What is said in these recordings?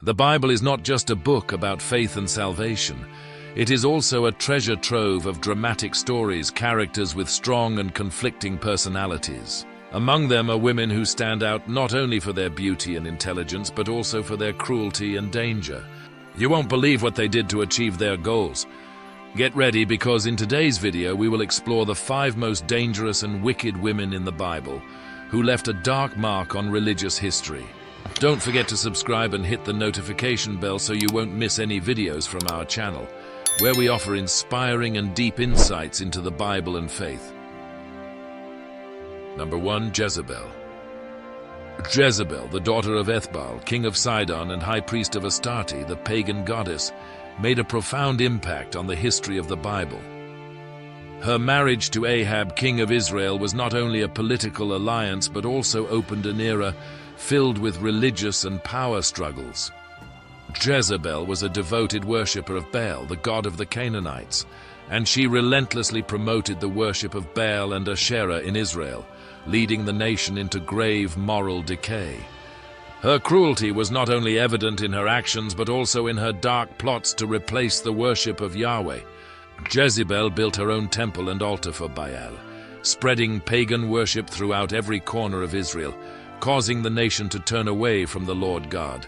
The Bible is not just a book about faith and salvation. It is also a treasure trove of dramatic stories, characters with strong and conflicting personalities. Among them are women who stand out not only for their beauty and intelligence, but also for their cruelty and danger. You won't believe what they did to achieve their goals. Get ready, because in today's video we will explore the 5 most dangerous and wicked women in the Bible who left a dark mark on religious history. Don't forget to subscribe and hit the notification bell so you won't miss any videos from our channel, where we offer inspiring and deep insights into the Bible and faith. Number 1. Jezebel. Jezebel, the daughter of Ethbaal, king of Sidon and high priest of Astarte, the pagan goddess, made a profound impact on the history of the Bible. Her marriage to Ahab, king of Israel, was not only a political alliance but also opened an era filled with religious and power struggles. Jezebel was a devoted worshipper of Baal, the god of the Canaanites, and she relentlessly promoted the worship of Baal and Asherah in Israel, leading the nation into grave moral decay. Her cruelty was not only evident in her actions but also in her dark plots to replace the worship of Yahweh. Jezebel built her own temple and altar for Baal, spreading pagan worship throughout every corner of Israel, causing the nation to turn away from the Lord God.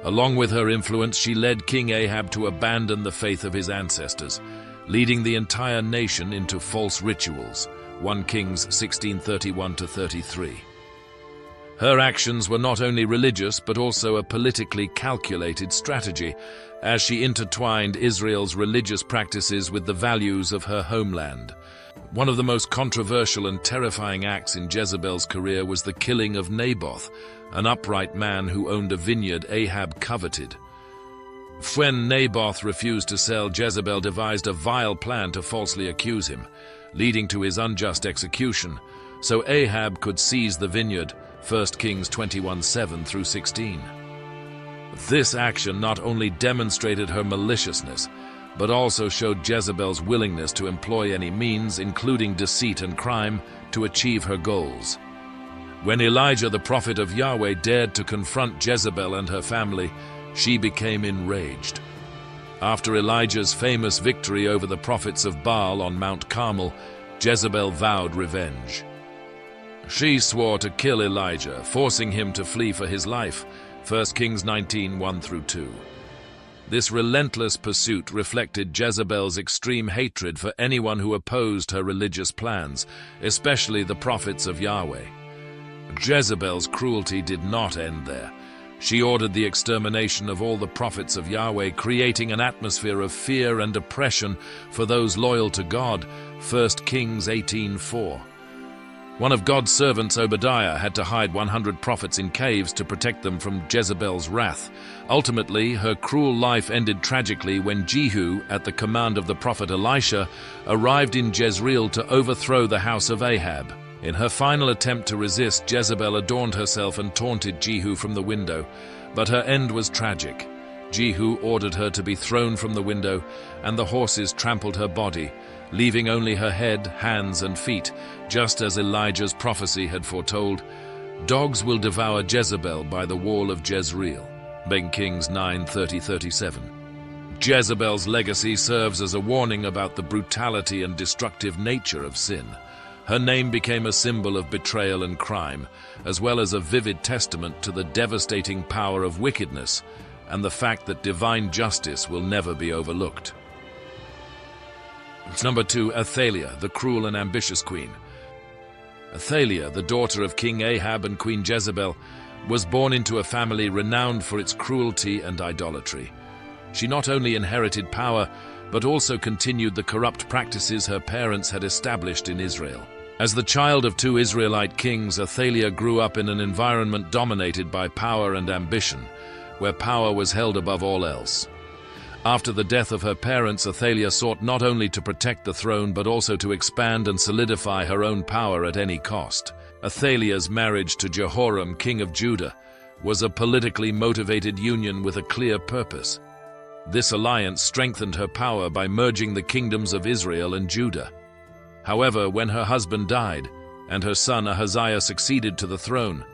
Along with her influence, she led King Ahab to abandon the faith of his ancestors, leading the entire nation into false rituals. 1 Kings 16:31-33. Her actions were not only religious but also a politically calculated strategy, as she intertwined Israel's religious practices with the values of her homeland. One of the most controversial and terrifying acts in Jezebel's career was the killing of Naboth, an upright man who owned a vineyard Ahab coveted. When Naboth refused to sell, Jezebel devised a vile plan to falsely accuse him, leading to his unjust execution, so Ahab could seize the vineyard. 1 Kings 21:7-16. This action not only demonstrated her maliciousness, but also showed Jezebel's willingness to employ any means, including deceit and crime, to achieve her goals. When Elijah, the prophet of Yahweh, dared to confront Jezebel and her family, she became enraged. After Elijah's famous victory over the prophets of Baal on Mount Carmel, Jezebel vowed revenge. She swore to kill Elijah, forcing him to flee for his life. 1 Kings 19:1-2. This relentless pursuit reflected Jezebel's extreme hatred for anyone who opposed her religious plans, especially the prophets of Yahweh. Jezebel's cruelty did not end there. She ordered the extermination of all the prophets of Yahweh, creating an atmosphere of fear and oppression for those loyal to God. 1 Kings 18:4. One of God's servants, Obadiah, had to hide 100 prophets in caves to protect them from Jezebel's wrath. Ultimately, her cruel life ended tragically when Jehu, at the command of the prophet Elisha, arrived in Jezreel to overthrow the house of Ahab. In her final attempt to resist, Jezebel adorned herself and taunted Jehu from the window, but her end was tragic. Jehu ordered her to be thrown from the window, and the horses trampled her body, leaving only her head, hands, and feet, just as Elijah's prophecy had foretold. Dogs will devour Jezebel by the wall of Jezreel. 2 Kings 9:30-37. Jezebel's legacy serves as a warning about the brutality and destructive nature of sin. Her name became a symbol of betrayal and crime, as well as a vivid testament to the devastating power of wickedness and the fact that divine justice will never be overlooked. Number 2. Athaliah, the cruel and ambitious queen. Athaliah, the daughter of King Ahab and Queen Jezebel, was born into a family renowned for its cruelty and idolatry. She not only inherited power, but also continued the corrupt practices her parents had established in Israel. As the child of 2 Israelite kings, Athaliah grew up in an environment dominated by power and ambition, where power was held above all else. After the death of her parents, Athaliah sought not only to protect the throne but also to expand and solidify her own power at any cost. Athaliah's marriage to Jehoram, king of Judah, was a politically motivated union with a clear purpose. This alliance strengthened her power by merging the kingdoms of Israel and Judah. However, when her husband died and her son Ahaziah succeeded to the throne,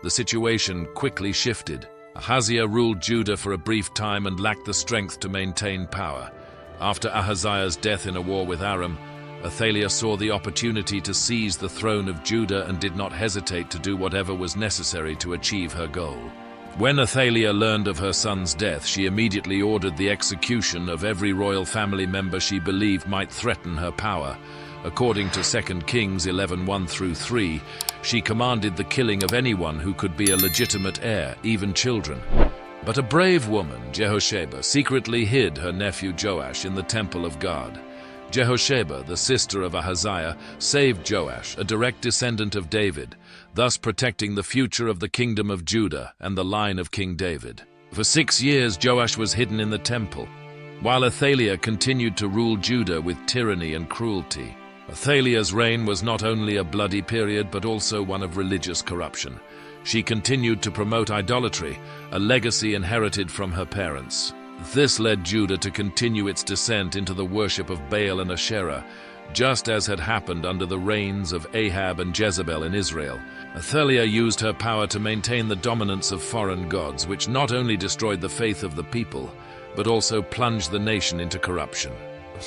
the situation quickly shifted. Ahaziah ruled Judah for a brief time and lacked the strength to maintain power. After Ahaziah's death in a war with Aram, Athaliah saw the opportunity to seize the throne of Judah and did not hesitate to do whatever was necessary to achieve her goal. When Athaliah learned of her son's death, she immediately ordered the execution of every royal family member she believed might threaten her power. According to 2 Kings 11:1-3, she commanded the killing of anyone who could be a legitimate heir, even children. But a brave woman, Jehosheba, secretly hid her nephew Joash in the temple of God. Jehosheba, the sister of Ahaziah, saved Joash, a direct descendant of David, thus protecting the future of the kingdom of Judah and the line of King David. For 6 years, Joash was hidden in the temple, while Athaliah continued to rule Judah with tyranny and cruelty. Athaliah's reign was not only a bloody period, but also one of religious corruption. She continued to promote idolatry, a legacy inherited from her parents. This led Judah to continue its descent into the worship of Baal and Asherah, just as had happened under the reigns of Ahab and Jezebel in Israel. Athaliah used her power to maintain the dominance of foreign gods, which not only destroyed the faith of the people, but also plunged the nation into corruption.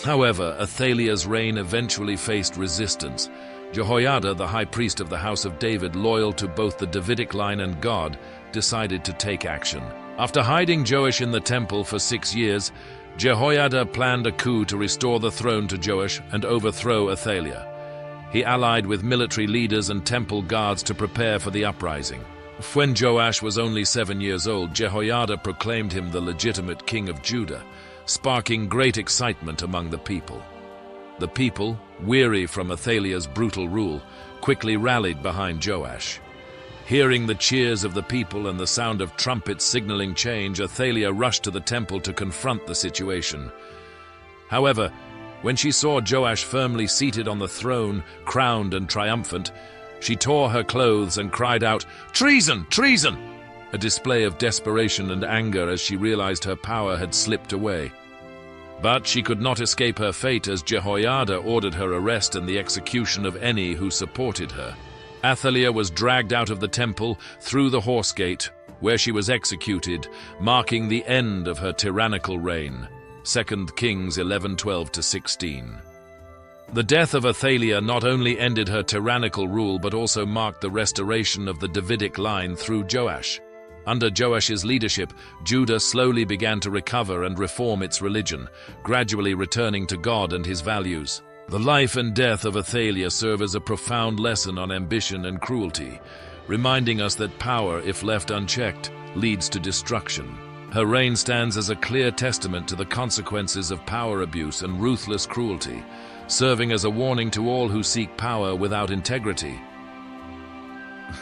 However, Athaliah's reign eventually faced resistance. Jehoiada, the high priest of the house of David, loyal to both the Davidic line and God, decided to take action. After hiding Joash in the temple for 6 years, Jehoiada planned a coup to restore the throne to Joash and overthrow Athaliah. He allied with military leaders and temple guards to prepare for the uprising. When Joash was only 7 years old, Jehoiada proclaimed him the legitimate king of Judah, sparking great excitement among the people. The people, weary from Athaliah's brutal rule, quickly rallied behind Joash. Hearing the cheers of the people and the sound of trumpets signaling change, Athaliah rushed to the temple to confront the situation. However, when she saw Joash firmly seated on the throne, crowned and triumphant, she tore her clothes and cried out, "Treason! Treason!" a display of desperation and anger as she realized her power had slipped away. But she could not escape her fate, as Jehoiada ordered her arrest and the execution of any who supported her. Athaliah was dragged out of the temple through the horse gate, where she was executed, marking the end of her tyrannical reign. 2 Kings 11:12-16. The death of Athaliah not only ended her tyrannical rule, but also marked the restoration of the Davidic line through Joash. Under Joash's leadership, Judah slowly began to recover and reform its religion, gradually returning to God and his values. The life and death of Athaliah serve as a profound lesson on ambition and cruelty, reminding us that power, if left unchecked, leads to destruction. Her reign stands as a clear testament to the consequences of power abuse and ruthless cruelty, serving as a warning to all who seek power without integrity.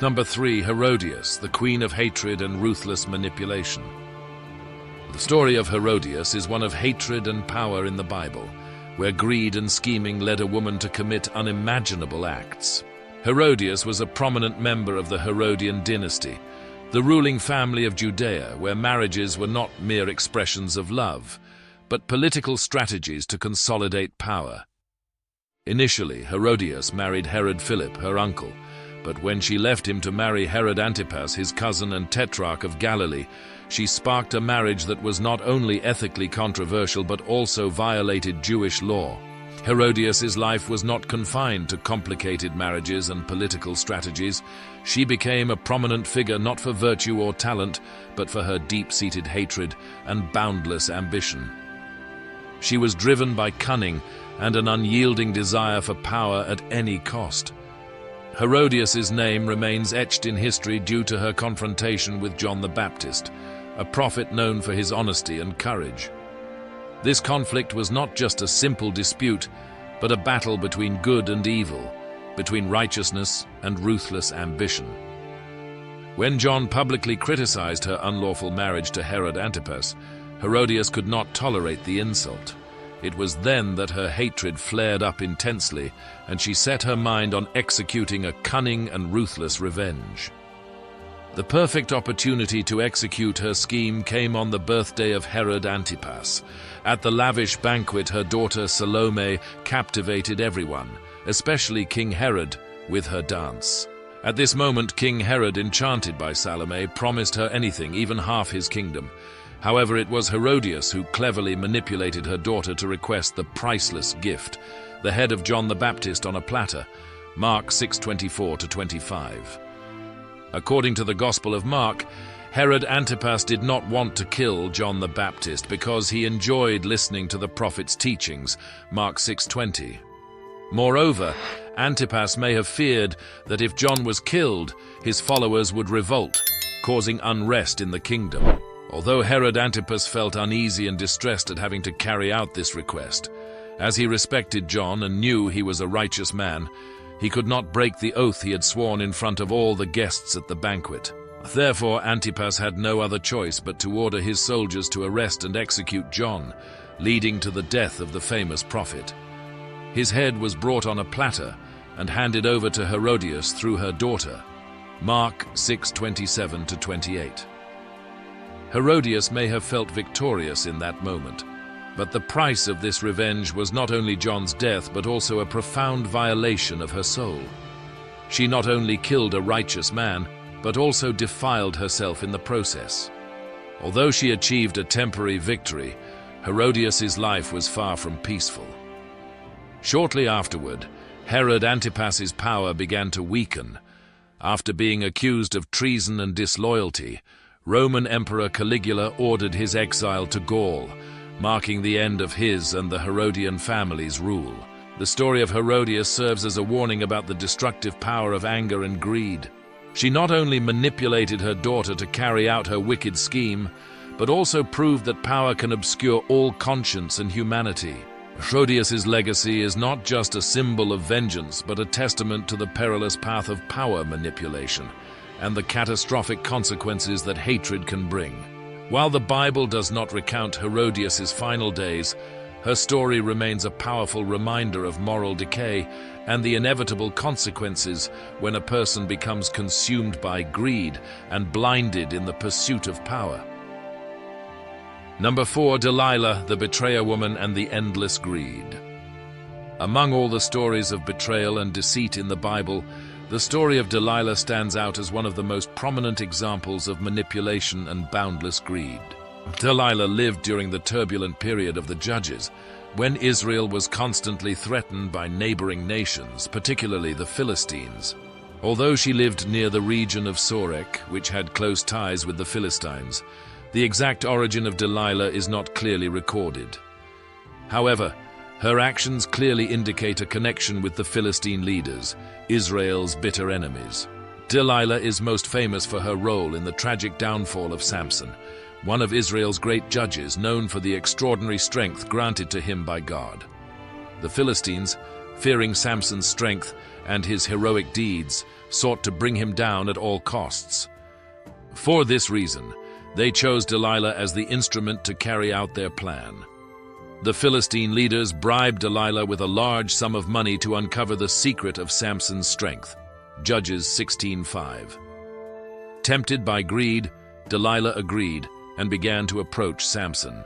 Number 3, Herodias, the queen of hatred and ruthless manipulation. The story of Herodias is one of hatred and power in the Bible, where greed and scheming led a woman to commit unimaginable acts. Herodias was a prominent member of the Herodian dynasty, the ruling family of Judea, where marriages were not mere expressions of love, but political strategies to consolidate power. Initially, Herodias married Herod Philip, her uncle, but when she left him to marry Herod Antipas, his cousin and tetrarch of Galilee, she sparked a marriage that was not only ethically controversial but also violated Jewish law. Herodias' life was not confined to complicated marriages and political strategies. She became a prominent figure not for virtue or talent, but for her deep-seated hatred and boundless ambition. She was driven by cunning and an unyielding desire for power at any cost. Herodias' name remains etched in history due to her confrontation with John the Baptist, a prophet known for his honesty and courage. This conflict was not just a simple dispute, but a battle between good and evil, between righteousness and ruthless ambition. When John publicly criticized her unlawful marriage to Herod Antipas, Herodias could not tolerate the insult. It was then that her hatred flared up intensely, and she set her mind on executing a cunning and ruthless revenge. The perfect opportunity to execute her scheme came on the birthday of Herod Antipas. At the lavish banquet, her daughter Salome captivated everyone, especially King Herod, with her dance. At this moment, King Herod, enchanted by Salome, promised her anything, even half his kingdom. However, it was Herodias who cleverly manipulated her daughter to request the priceless gift, the head of John the Baptist on a platter, Mark 6:24-25. According to the Gospel of Mark, Herod Antipas did not want to kill John the Baptist because he enjoyed listening to the prophet's teachings, Mark 6:20. Moreover, Antipas may have feared that if John was killed, his followers would revolt, causing unrest in the kingdom. Although Herod Antipas felt uneasy and distressed at having to carry out this request, as he respected John and knew he was a righteous man, he could not break the oath he had sworn in front of all the guests at the banquet. Therefore, Antipas had no other choice but to order his soldiers to arrest and execute John, leading to the death of the famous prophet. His head was brought on a platter and handed over to Herodias through her daughter, Mark 6:27-28. Herodias may have felt victorious in that moment, but the price of this revenge was not only John's death but also a profound violation of her soul. She not only killed a righteous man, but also defiled herself in the process. Although she achieved a temporary victory, Herodias' life was far from peaceful. Shortly afterward, Herod Antipas's power began to weaken. After being accused of treason and disloyalty, Roman Emperor Caligula ordered his exile to Gaul, marking the end of his and the Herodian family's rule. The story of Herodias serves as a warning about the destructive power of anger and greed. She not only manipulated her daughter to carry out her wicked scheme, but also proved that power can obscure all conscience and humanity. Herodias' legacy is not just a symbol of vengeance, but a testament to the perilous path of power manipulation and the catastrophic consequences that hatred can bring. While the Bible does not recount Herodias' final days, her story remains a powerful reminder of moral decay and the inevitable consequences when a person becomes consumed by greed and blinded in the pursuit of power. Number 4, Delilah, the betrayer woman and the endless greed. Among all the stories of betrayal and deceit in the Bible, the story of Delilah stands out as one of the most prominent examples of manipulation and boundless greed. Delilah lived during the turbulent period of the Judges, when Israel was constantly threatened by neighboring nations, particularly the Philistines. Although she lived near the region of Sorek, which had close ties with the Philistines, the exact origin of Delilah is not clearly recorded. However, her actions clearly indicate a connection with the Philistine leaders, Israel's bitter enemies. Delilah is most famous for her role in the tragic downfall of Samson, one of Israel's great judges known for the extraordinary strength granted to him by God. The Philistines, fearing Samson's strength and his heroic deeds, sought to bring him down at all costs. For this reason, they chose Delilah as the instrument to carry out their plan. The Philistine leaders bribed Delilah with a large sum of money to uncover the secret of Samson's strength. Judges 16:5. Tempted by greed, Delilah agreed and began to approach Samson.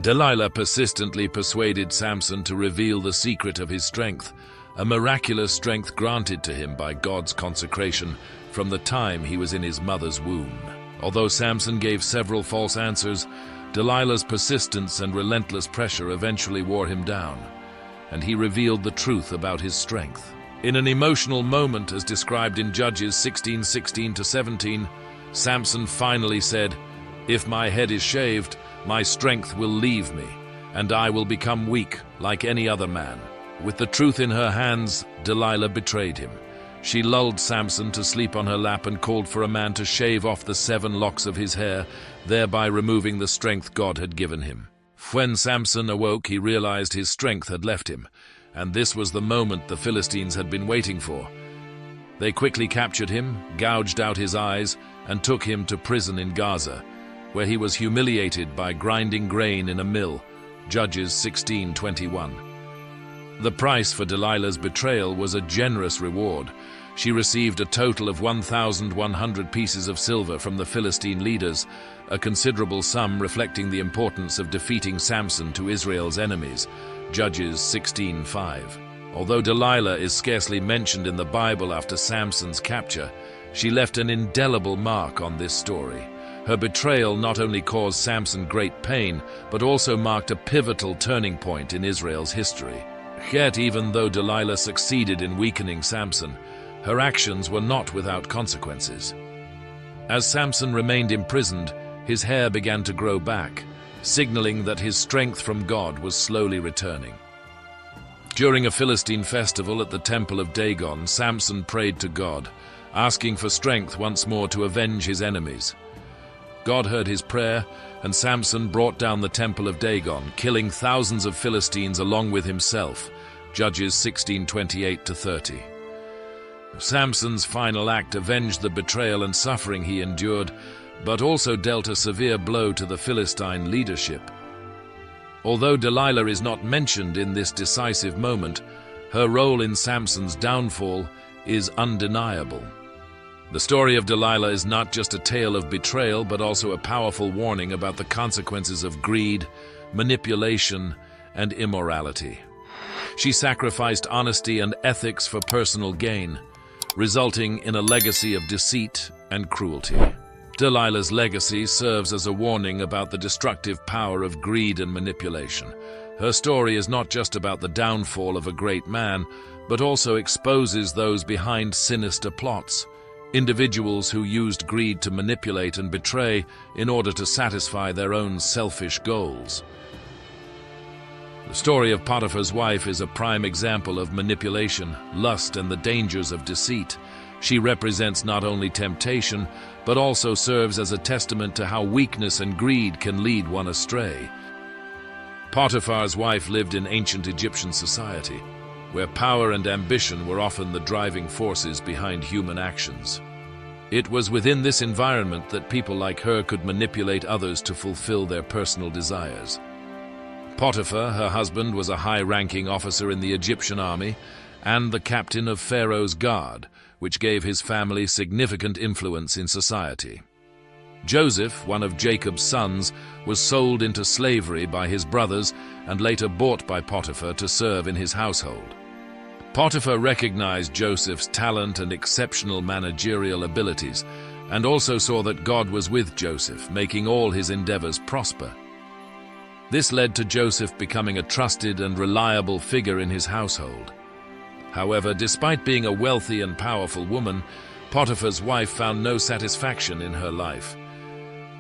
Delilah persistently persuaded Samson to reveal the secret of his strength, a miraculous strength granted to him by God's consecration from the time he was in his mother's womb. Although Samson gave several false answers, Delilah's persistence and relentless pressure eventually wore him down, and he revealed the truth about his strength. In an emotional moment, as described in Judges 16:16-17, Samson finally said, "If my head is shaved, my strength will leave me, and I will become weak like any other man." With the truth in her hands, Delilah betrayed him. She lulled Samson to sleep on her lap and called for a man to shave off the 7 locks of his hair, thereby removing the strength God had given him. When Samson awoke, he realized his strength had left him, and this was the moment the Philistines had been waiting for. They quickly captured him, gouged out his eyes, and took him to prison in Gaza, where he was humiliated by grinding grain in a mill. Judges 16:21. The price for Delilah's betrayal was a generous reward. She received a total of 1,100 pieces of silver from the Philistine leaders, a considerable sum reflecting the importance of defeating Samson to Israel's enemies. Judges 16:5. Although Delilah is scarcely mentioned in the Bible after Samson's capture, she left an indelible mark on this story. Her betrayal not only caused Samson great pain, but also marked a pivotal turning point in Israel's history. Yet, even though Delilah succeeded in weakening Samson, her actions were not without consequences. As Samson remained imprisoned, his hair began to grow back, signaling that his strength from God was slowly returning. During a Philistine festival at the temple of Dagon, Samson prayed to God, asking for strength once more to avenge his enemies. God heard his prayer, and Samson brought down the temple of Dagon, killing thousands of Philistines along with himself. Judges 16:28-30. Samson's final act avenged the betrayal and suffering he endured, but also dealt a severe blow to the Philistine leadership. Although Delilah is not mentioned in this decisive moment, her role in Samson's downfall is undeniable. The story of Delilah is not just a tale of betrayal, but also a powerful warning about the consequences of greed, manipulation, and immorality. She sacrificed honesty and ethics for personal gain, resulting in a legacy of deceit and cruelty. Delilah's legacy serves as a warning about the destructive power of greed and manipulation. Her story is not just about the downfall of a great man, but also exposes those behind sinister plots, individuals who used greed to manipulate and betray in order to satisfy their own selfish goals. The story of Potiphar's wife is a prime example of manipulation, lust, and the dangers of deceit. She represents not only temptation, but also serves as a testament to how weakness and greed can lead one astray. Potiphar's wife lived in ancient Egyptian society, where power and ambition were often the driving forces behind human actions. It was within this environment that people like her could manipulate others to fulfill their personal desires. Potiphar, her husband, was a high-ranking officer in the Egyptian army and the captain of Pharaoh's guard, which gave his family significant influence in society. Joseph, one of Jacob's sons, was sold into slavery by his brothers and later bought by Potiphar to serve in his household. Potiphar recognized Joseph's talent and exceptional managerial abilities, and also saw that God was with Joseph, making all his endeavors prosper. This led to Joseph becoming a trusted and reliable figure in his household. However, despite being a wealthy and powerful woman, Potiphar's wife found no satisfaction in her life.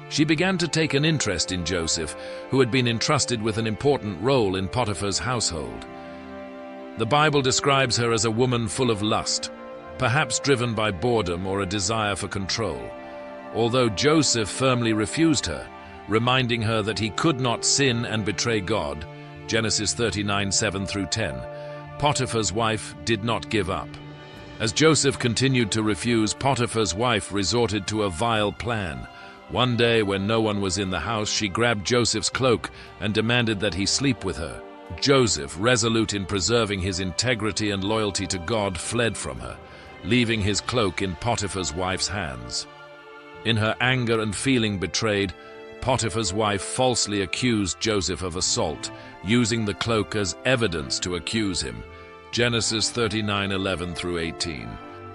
She began to take an interest in Joseph, who had been entrusted with an important role in Potiphar's household. The Bible describes her as a woman full of lust, perhaps driven by boredom or a desire for control. Although Joseph firmly refused her, reminding her that he could not sin and betray God, Genesis 39:7-10, Potiphar's wife did not give up. As Joseph continued to refuse, Potiphar's wife resorted to a vile plan. One day, when no one was in the house, she grabbed Joseph's cloak and demanded that he sleep with her. Joseph, resolute in preserving his integrity and loyalty to God, fled from her, leaving his cloak in Potiphar's wife's hands. In her anger and feeling betrayed, Potiphar's wife falsely accused Joseph of assault, using the cloak as evidence to accuse him. Genesis 39:11-18.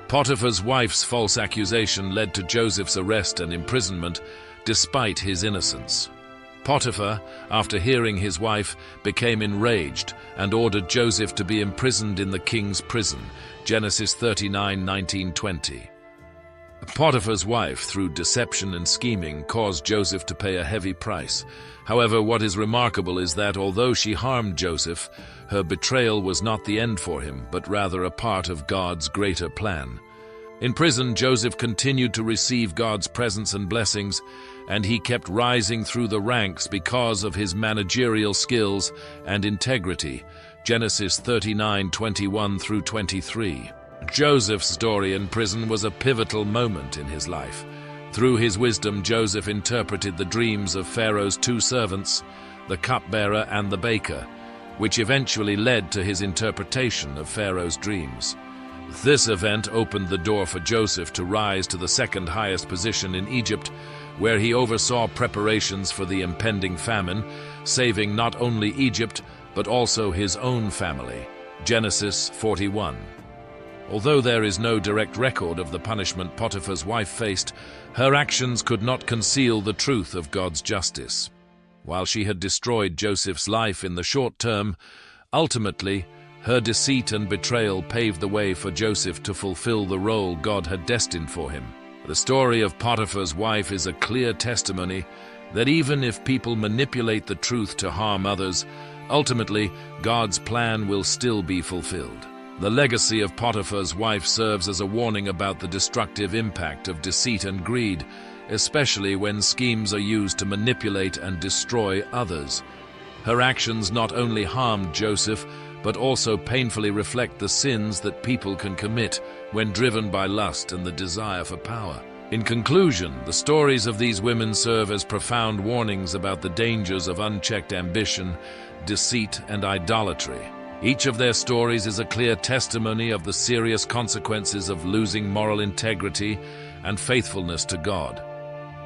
Potiphar's wife's false accusation led to Joseph's arrest and imprisonment, despite his innocence. Potiphar, after hearing his wife, became enraged and ordered Joseph to be imprisoned in the king's prison. Genesis 39:19-20. Potiphar's wife, through deception and scheming, caused Joseph to pay a heavy price. However, what is remarkable is that although she harmed Joseph, her betrayal was not the end for him, but rather a part of God's greater plan. In prison, Joseph continued to receive God's presence and blessings, and he kept rising through the ranks because of his managerial skills and integrity. Genesis 39:21-23. Joseph's story in prison was a pivotal moment in his life. Through his wisdom, Joseph interpreted the dreams of Pharaoh's two servants, the cupbearer and the baker, which eventually led to his interpretation of Pharaoh's dreams. This event opened the door for Joseph to rise to the second highest position in Egypt, where he oversaw preparations for the impending famine, saving not only Egypt, but also his own family. Genesis 41. Although there is no direct record of the punishment Potiphar's wife faced, her actions could not conceal the truth of God's justice. While she had destroyed Joseph's life in the short term, ultimately, her deceit and betrayal paved the way for Joseph to fulfill the role God had destined for him. The story of Potiphar's wife is a clear testimony that even if people manipulate the truth to harm others, ultimately, God's plan will still be fulfilled. The legacy of Potiphar's wife serves as a warning about the destructive impact of deceit and greed, especially when schemes are used to manipulate and destroy others. Her actions not only harmed Joseph, but also painfully reflect the sins that people can commit when driven by lust and the desire for power. In conclusion, the stories of these women serve as profound warnings about the dangers of unchecked ambition, deceit, and idolatry. Each of their stories is a clear testimony of the serious consequences of losing moral integrity and faithfulness to God.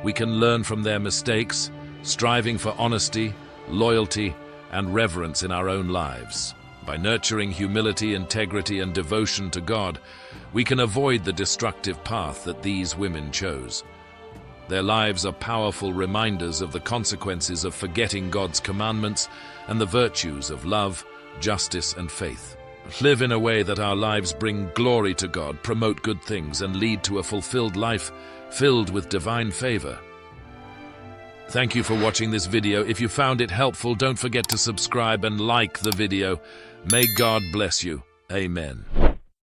We can learn from their mistakes, striving for honesty, loyalty, and reverence in our own lives. By nurturing humility, integrity, and devotion to God, we can avoid the destructive path that these women chose. Their lives are powerful reminders of the consequences of forgetting God's commandments and the virtues of love, justice, and faith. Live in a way that our lives bring glory to God, promote good things, and lead to a fulfilled life filled with divine favor. Thank you for watching this video. If you found it helpful, don't forget to subscribe and like the video. May God bless you. Amen.